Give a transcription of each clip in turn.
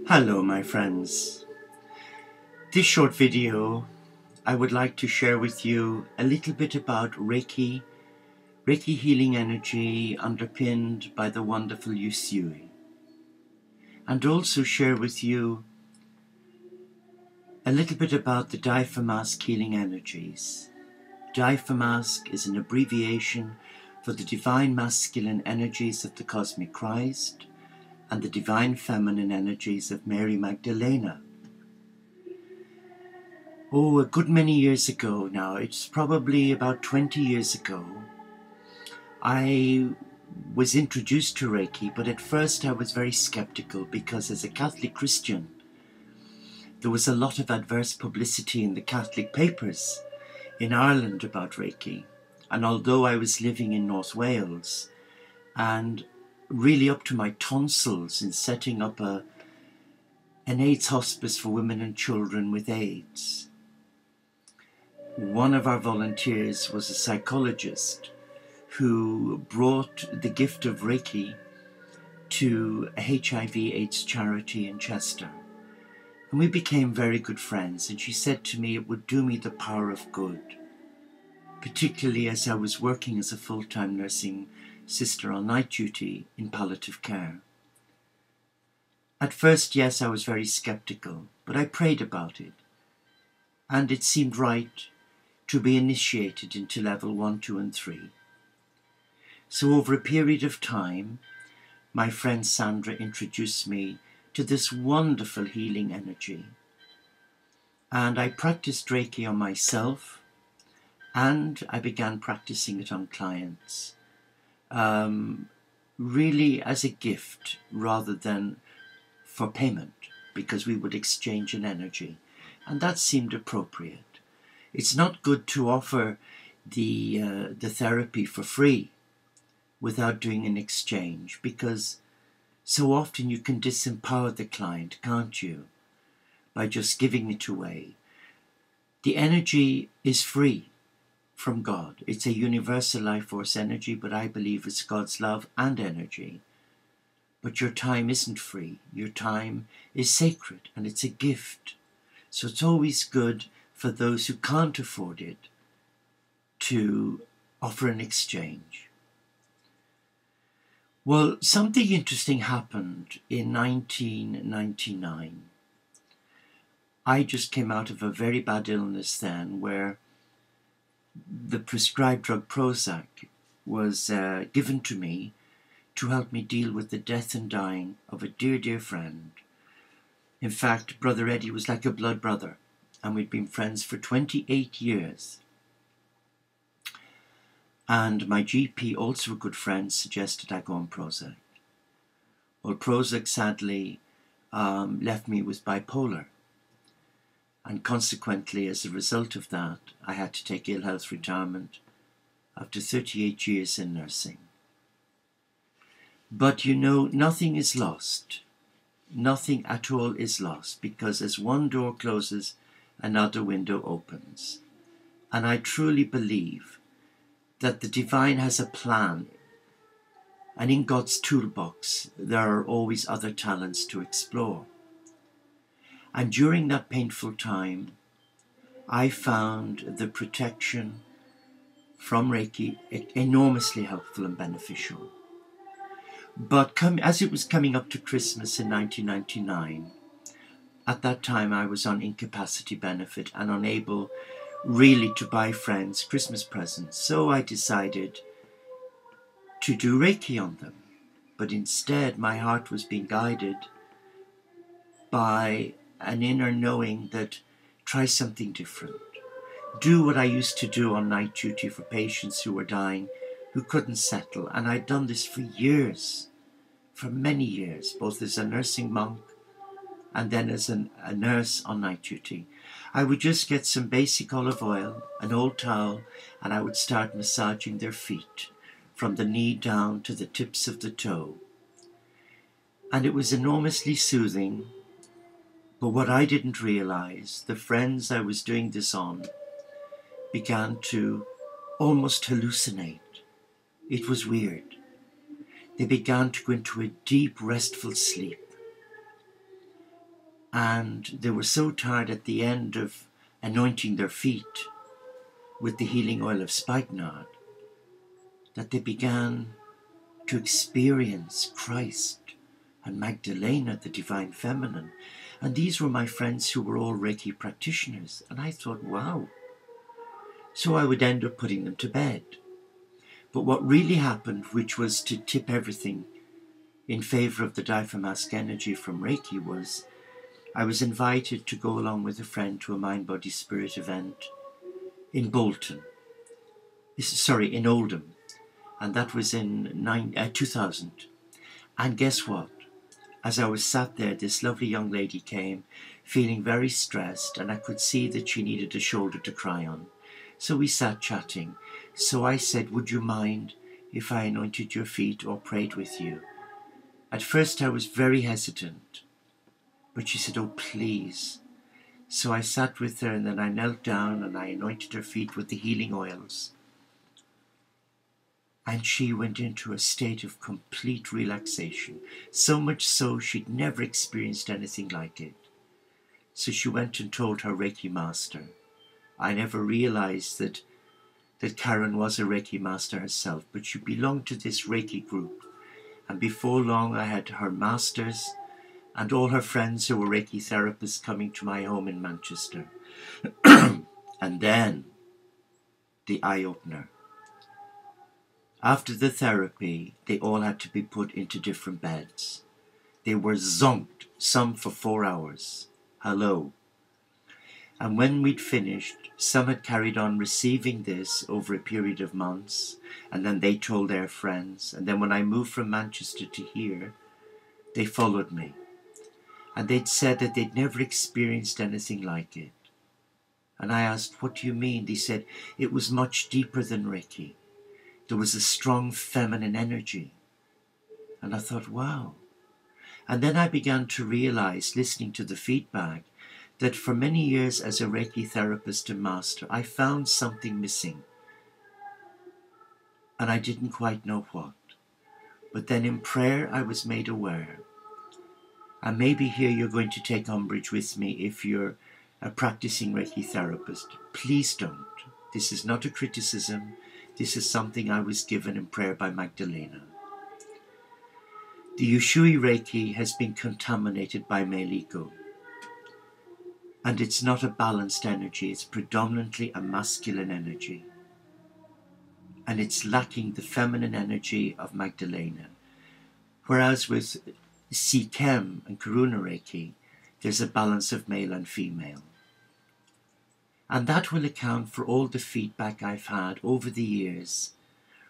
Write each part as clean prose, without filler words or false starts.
Hello my friends. This short video I would like to share with you a little bit about Reiki healing energy underpinned by the wonderful Usui, and also share with you a little bit about the Difemasc healing energies. Difemasc is an abbreviation for the divine masculine energies of the cosmic Christ and the divine feminine energies of Mary Magdalena. Oh, a good many years ago now, it's probably about 20 years ago, I was introduced to Reiki, but at first I was very skeptical because as a Catholic Christian, there was a lot of adverse publicity in the Catholic papers in Ireland about Reiki. And although I was living in North Wales and really up to my tonsils in setting up an AIDS hospice for women and children with AIDS, one of our volunteers was a psychologist who brought the gift of Reiki to a HIV/AIDS charity in Chester. And we became very good friends, and she said to me it would do me the power of good, particularly as I was working as a full-time nursing sister on night duty in palliative care. At first, yes, I was very skeptical, but I prayed about it, and it seemed right to be initiated into level 1, 2 and 3. So over a period of time, my friend Sandra introduced me to this wonderful healing energy. And I practiced Reiki on myself, and I began practicing it on clients, really as a gift rather than for payment, because we would exchange an energy, and that seemed appropriate. It's not good to offer the therapy for free without doing an exchange, because so often you can disempower the client, can't you, by just giving it away. The energy is free from God. It's a universal life force energy, but I believe it's God's love and energy. But your time isn't free. Your time is sacred, and it's a gift. So it's always good for those who can't afford it to offer an exchange. Well, something interesting happened in 1999. I just came out of a very bad illness then, where the prescribed drug Prozac was given to me to help me deal with the death and dying of a dear, dear friend. In fact, Brother Eddie was like a blood brother, and we'd been friends for 28 years. And my GP, also a good friend, suggested I go on Prozac. Well, Prozac sadly left me with bipolar. And consequently, as a result of that, I had to take ill health retirement after 38 years in nursing. But you know, nothing is lost. Nothing at all is lost, because as one door closes, another window opens. And I truly believe that the divine has a plan, and in God's toolbox there are always other talents to explore. And during that painful time, I found the protection from Reiki enormously helpful and beneficial. But as it was coming up to Christmas in 1999, at that time I was on incapacity benefit and unable really to buy friends Christmas presents. So I decided to do Reiki on them. But instead my heart was being guided by an inner knowing that try something different. Do what I used to do on night duty for patients who were dying, who couldn't settle. And I'd done this for years, for many years, both as a nursing monk and then as a nurse on night duty. I would just get some basic olive oil, an old towel, and I would start massaging their feet from the knee down to the tips of the toe. And it was enormously soothing. But what I didn't realize, the friends I was doing this on began to almost hallucinate. It was weird. They began to go into a deep, restful sleep. And they were so tired at the end of anointing their feet with the healing oil of spikenard that they began to experience Christ and Magdalena, the divine feminine. And these were my friends who were all Reiki practitioners. And I thought, wow. So I would end up putting them to bed. But what really happened, which was to tip everything in favor of the Difemasc energy from Reiki, was I was invited to go along with a friend to a Mind, Body, Spirit event in Bolton. In Oldham. And that was in 2000. And guess what? As I was sat there, this lovely young lady came, feeling very stressed, and I could see that she needed a shoulder to cry on. So we sat chatting. So I said, would you mind if I anointed your feet or prayed with you? At first I was very hesitant, but she said, oh, please. So I sat with her, and then I knelt down and I anointed her feet with the healing oils. And she went into a state of complete relaxation, so much so she'd never experienced anything like it. So she went and told her Reiki master. I never realized that Karen was a Reiki master herself, but she belonged to this Reiki group. And before long I had her masters and all her friends who were Reiki therapists coming to my home in Manchester. And then the eye-opener. After the therapy, they all had to be put into different beds. They were zonked, some for 4 hours. Hello. And when we'd finished, some had carried on receiving this over a period of months, and then they told their friends. And then when I moved from Manchester to here, they followed me. And they'd said that they'd never experienced anything like it. And I asked, what do you mean? They said, it was much deeper than Reiki. There was a strong feminine energy. And I thought, wow. And then I began to realize, listening to the feedback, that for many years as a Reiki therapist and master, I found something missing. And I didn't quite know what. But then in prayer, I was made aware. And maybe here you're going to take umbrage with me if you're a practicing Reiki therapist. Please don't. This is not a criticism. This is something I was given in prayer by Magdalena. The Ushui Reiki has been contaminated by male ego. And it's not a balanced energy. It's predominantly a masculine energy. And it's lacking the feminine energy of Magdalena. Whereas with Sikhem and Karuna Reiki, there's a balance of male and female. And that will account for all the feedback I've had over the years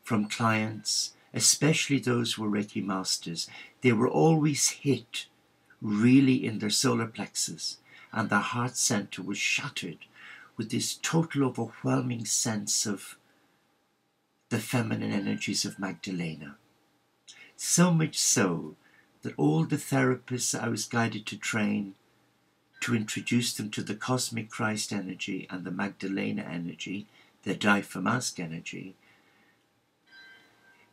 from clients, especially those who were Reiki masters. They were always hit really in their solar plexus, and their heart center was shattered with this total overwhelming sense of the feminine energies of Magdalena. So much so that all the therapists I was guided to train to introduce them to the cosmic Christ energy and the Magdalena energy, the Difemasc energy,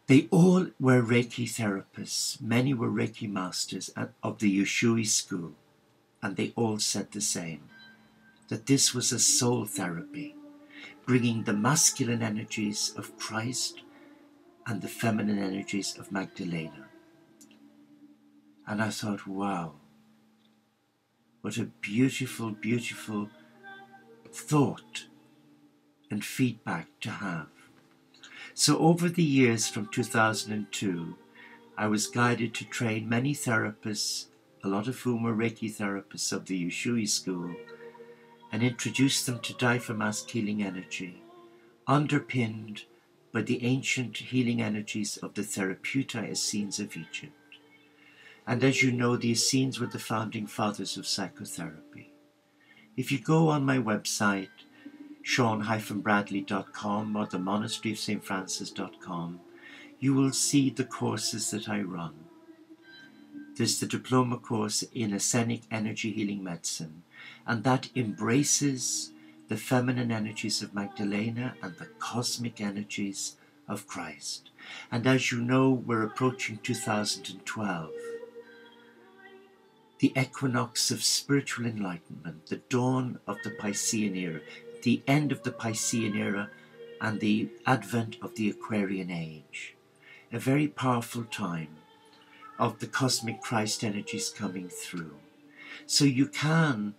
they all were Reiki therapists. Many were Reiki masters of the Ushui school, and they all said the same, that this was a soul therapy, bringing the masculine energies of Christ and the feminine energies of Magdalena. And I thought, wow, what a beautiful, beautiful thought and feedback to have. So over the years from 2002, I was guided to train many therapists, a lot of whom were Reiki therapists of the Ushui school, and introduce them to Difemasc healing energy, underpinned by the ancient healing energies of the Therapeutae Essenes of Egypt. And as you know, the Essenes were the founding fathers of psychotherapy. If you go on my website, sean-bradley.com or the monastery of St. Francis.com, you will see the courses that I run. There's the diploma course in Essenic Energy Healing Medicine, and that embraces the feminine energies of Magdalena and the cosmic energies of Christ. And as you know, we're approaching 2012. the equinox of spiritual enlightenment, the dawn of the Piscean era, the end of the Piscean era, and the advent of the Aquarian age. A very powerful time of the cosmic Christ energies coming through. So you can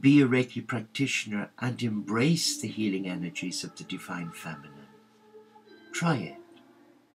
be a Reiki practitioner and embrace the healing energies of the divine feminine. Try it.